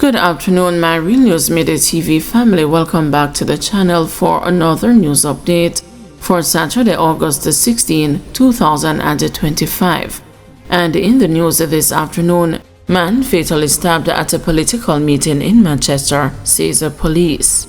Good afternoon, my Real News Midday TV family. Welcome back to the channel for another news update for Saturday, August 16, 2025. And in the news this afternoon, man fatally stabbed at a political meeting in Manchester, says the police.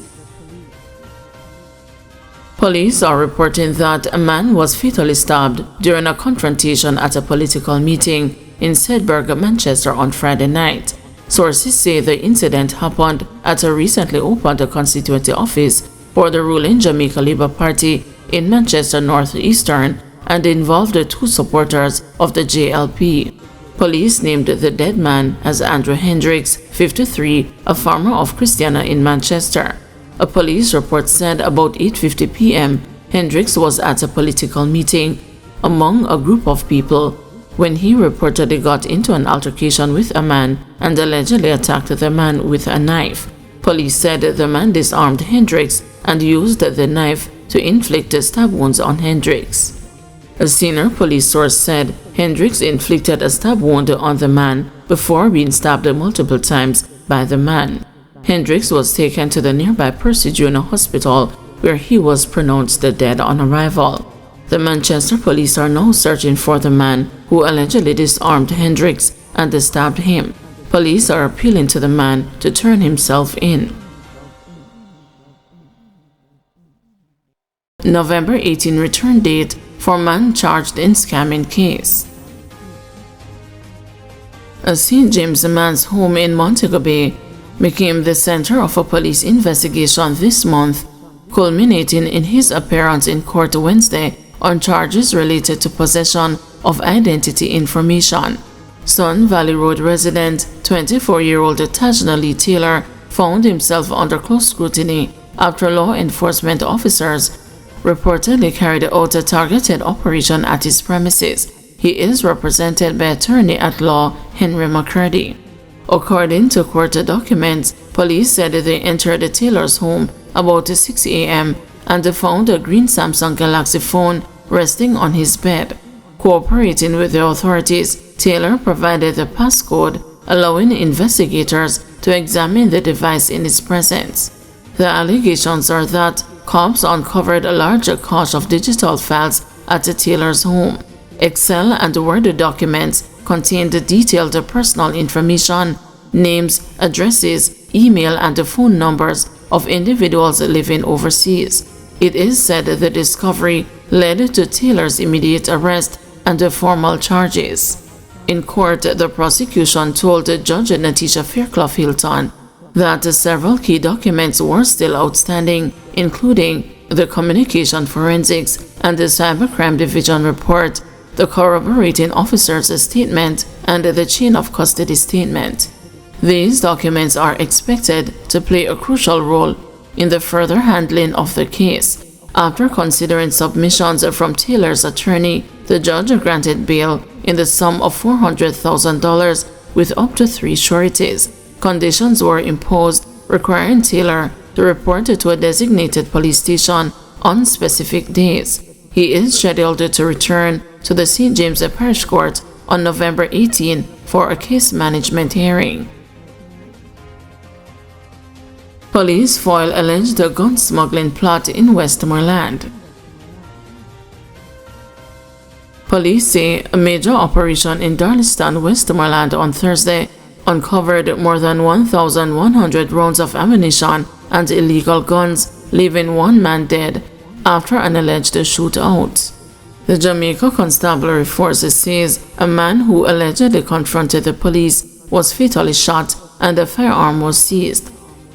Police are reporting that a man was fatally stabbed during a confrontation at a political meeting in Sedbergh, Manchester on Friday night. Sources say the incident happened at a recently opened constituency office for the ruling Jamaica Labour Party in Manchester North Eastern and involved the two supporters of the JLP. Police named the dead man as Andrew Hendricks, 53, a farmer of Christiana in Manchester. A police report said about 8:50 p.m. Hendricks was at a political meeting among a group of people when he reportedly got into an altercation with a man and allegedly attacked the man with a knife. Police said the man disarmed Hendricks and used the knife to inflict stab wounds on Hendricks. A senior police source said Hendricks inflicted a stab wound on the man before being stabbed multiple times by the man. Hendricks was taken to the nearby Percy Junior Hospital where he was pronounced dead on arrival. The Manchester police are now searching for the man who allegedly disarmed Hendricks and stabbed him. Police are appealing to the man to turn himself in. November 18 return date for man charged in scamming case. A St. James man's home in Montego Bay became the center of a police investigation this month, culminating in his appearance in court Wednesday on charges related to possession of identity information. Sun Valley Road resident 24-year-old Tajna Lee Taylor found himself under close scrutiny after law enforcement officers reportedly carried out a targeted operation at his premises. He is represented by attorney at law Henry McCurdy. According to court documents, police said they entered Taylor's home about 6 a.m. and found a green Samsung Galaxy phone resting on his bed. Cooperating with the authorities, Taylor provided the passcode, allowing investigators to examine the device in his presence. The allegations are that cops uncovered a large cache of digital files at Taylor's home. Excel and Word documents contained detailed personal information, names, addresses, email, and phone numbers of individuals living overseas. It is said the discovery led to Taylor's immediate arrest and formal charges. In court, the prosecution told Judge Natisha Fairclough Hilton that several key documents were still outstanding, including the communication forensics and the cybercrime division report, the corroborating officer's statement, and the chain of custody statement. These documents are expected to play a crucial role in the further handling of the case. After considering submissions from Taylor's attorney, the judge granted bail in the sum of $400,000 with up to 3 sureties. Conditions were imposed requiring Taylor to report to a designated police station on specific days. He is scheduled to return to the St. James Parish Court on November 18 for a case management hearing. Police foil alleged gun smuggling plot in Westmoreland. Police say a major operation in Darliston, Westmoreland on Thursday uncovered more than 1,100 rounds of ammunition and illegal guns, leaving one man dead after an alleged shootout. The Jamaica Constabulary Force says a man who allegedly confronted the police was fatally shot and a firearm was seized.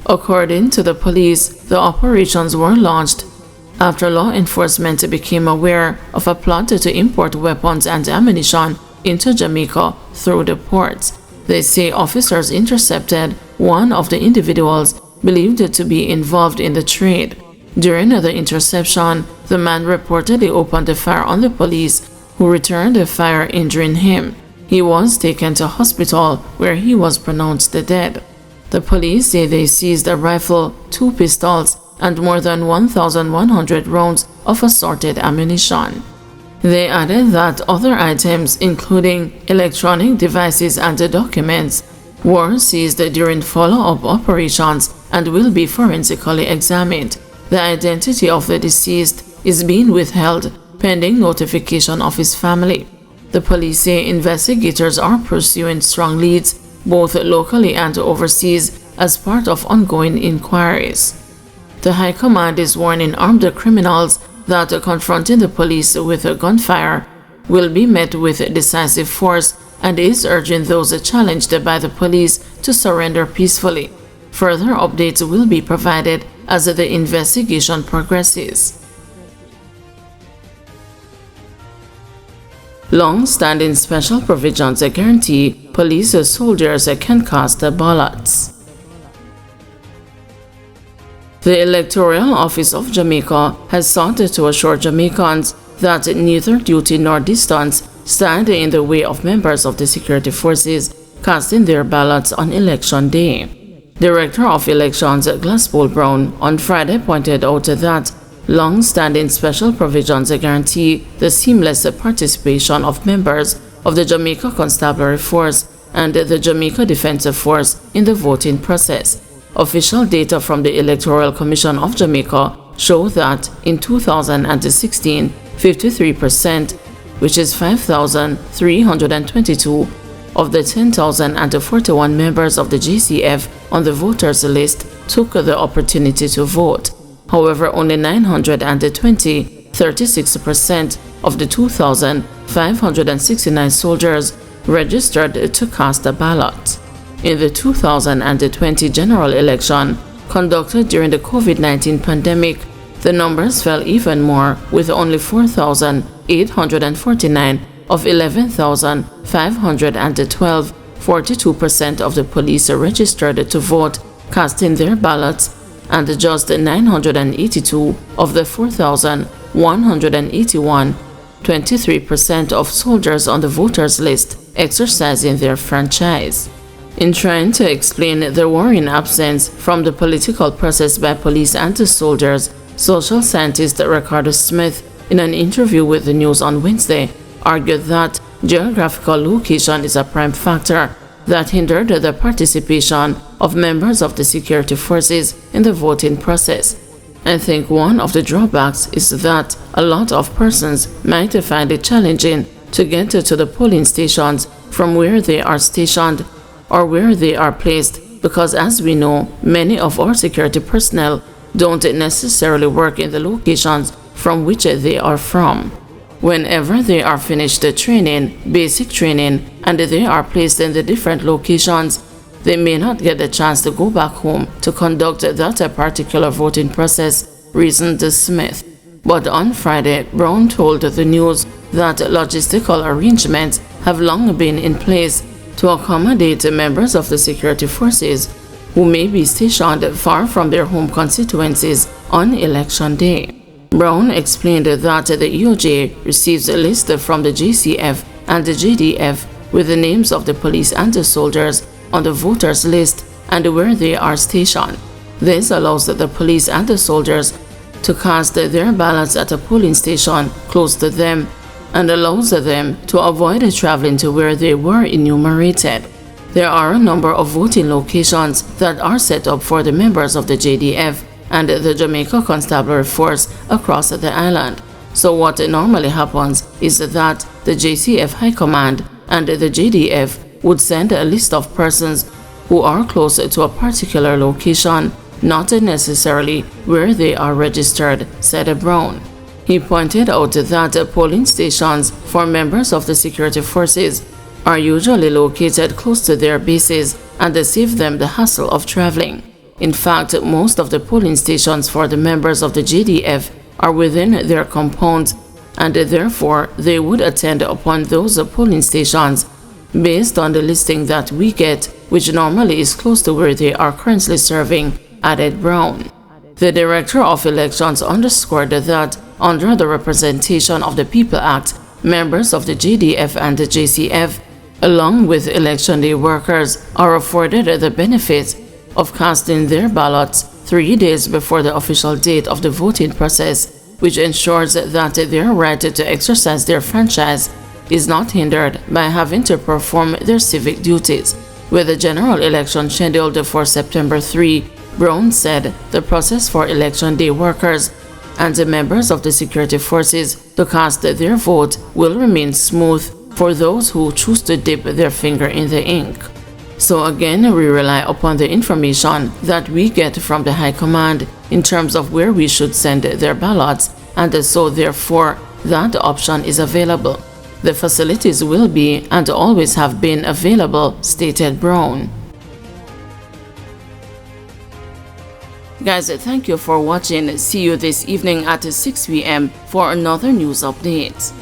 According to the police, the operations were launched after law enforcement became aware of a plot to import weapons and ammunition into Jamaica through the ports. They say officers intercepted one of the individuals believed to be involved in the trade. During the interception, the man reportedly opened fire on the police, who returned the fire, injuring him. He was taken to hospital where he was pronounced dead. The police say they seized a rifle, 2 pistols, and more than 1,100 rounds of assorted ammunition. They added that other items, including electronic devices and documents, were seized during follow-up operations and will be forensically examined. The identity of the deceased is being withheld pending notification of his family. The police say investigators are pursuing strong leads, both locally and overseas, as part of ongoing inquiries. The High Command is warning armed criminals that confronting the police with gunfire will be met with decisive force and is urging those challenged by the police to surrender peacefully. Further updates will be provided as the investigation progresses. Long-standing special provisions guarantee police soldiers can cast ballots. The Electoral Office of Jamaica has sought to assure Jamaicans that neither duty nor distance stand in the way of members of the security forces casting their ballots on Election Day. Director of Elections Glasspool Brown on Friday pointed out that long-standing special provisions guarantee the seamless participation of members of the Jamaica Constabulary Force and the Jamaica Defense Force in the voting process. Official data from the Electoral Commission of Jamaica show that in 2016, 53%, which is 5,322 of the 10,041 members of the JCF on the voters list took the opportunity to vote. However, only 920, 36% of the 2,569 soldiers registered to cast a ballot. In the 2020 general election, conducted during the COVID-19 pandemic, the numbers fell even more, with only 4,849 of 11,512, 42% of the police registered to vote, casting their ballots, and just 982 of the 4,181, 23% of soldiers on the voters list exercising their franchise. In trying to explain the worrying absence from the political process by police and soldiers, social scientist Ricardo Smith, in an interview with the news on Wednesday, argued that geographical location is a prime factor that hindered the participation of members of the security forces in the voting process. I think one of the drawbacks is that a lot of persons might find it challenging to get to the polling stations from where they are stationed or where they are placed, because as we know, many of our security personnel don't necessarily work in the locations from which they are from. Whenever they are finished the training, basic training, and they are placed in the different locations, they may not get the chance to go back home to conduct that particular voting process, reasoned Smith. But on Friday, Brown told the news that logistical arrangements have long been in place to accommodate members of the security forces who may be stationed far from their home constituencies on Election Day. Brown explained that the EOJ receives a list from the JCF and the JDF with the names of the police and the soldiers on the voters list and where they are stationed. This allows the police and the soldiers to cast their ballots at a polling station close to them and allows them to avoid traveling to where they were enumerated. There are a number of voting locations that are set up for the members of the JDF and the Jamaica Constabulary Force across the island. So what normally happens is that the JCF High Command and the JDF would send a list of persons who are close to a particular location, not necessarily where they are registered, said Brown. He pointed out that polling stations for members of the security forces are usually located close to their bases and save them the hassle of traveling. In fact, most of the polling stations for the members of the JDF are within their compounds, and therefore they would attend upon those polling stations based on the listing that we get, which normally is close to where they are currently serving, added Brown. The Director of Elections underscored that under the Representation of the People Act, members of the JDF and the JCF, along with Election Day workers, are afforded the benefit of casting their ballots 3 days before the official date of the voting process, which ensures that their right to exercise their franchise is not hindered by having to perform their civic duties. With the general election scheduled for September 3, Brown said the process for Election Day workers and the members of the security forces to cast their vote will remain smooth for those who choose to dip their finger in the ink. So again, we rely upon the information that we get from the High Command in terms of where we should send their ballots, and so therefore that option is available. The facilities will be and always have been available, stated Brown. Guys, thank you for watching. See you this evening at 6 p.m. for another news update.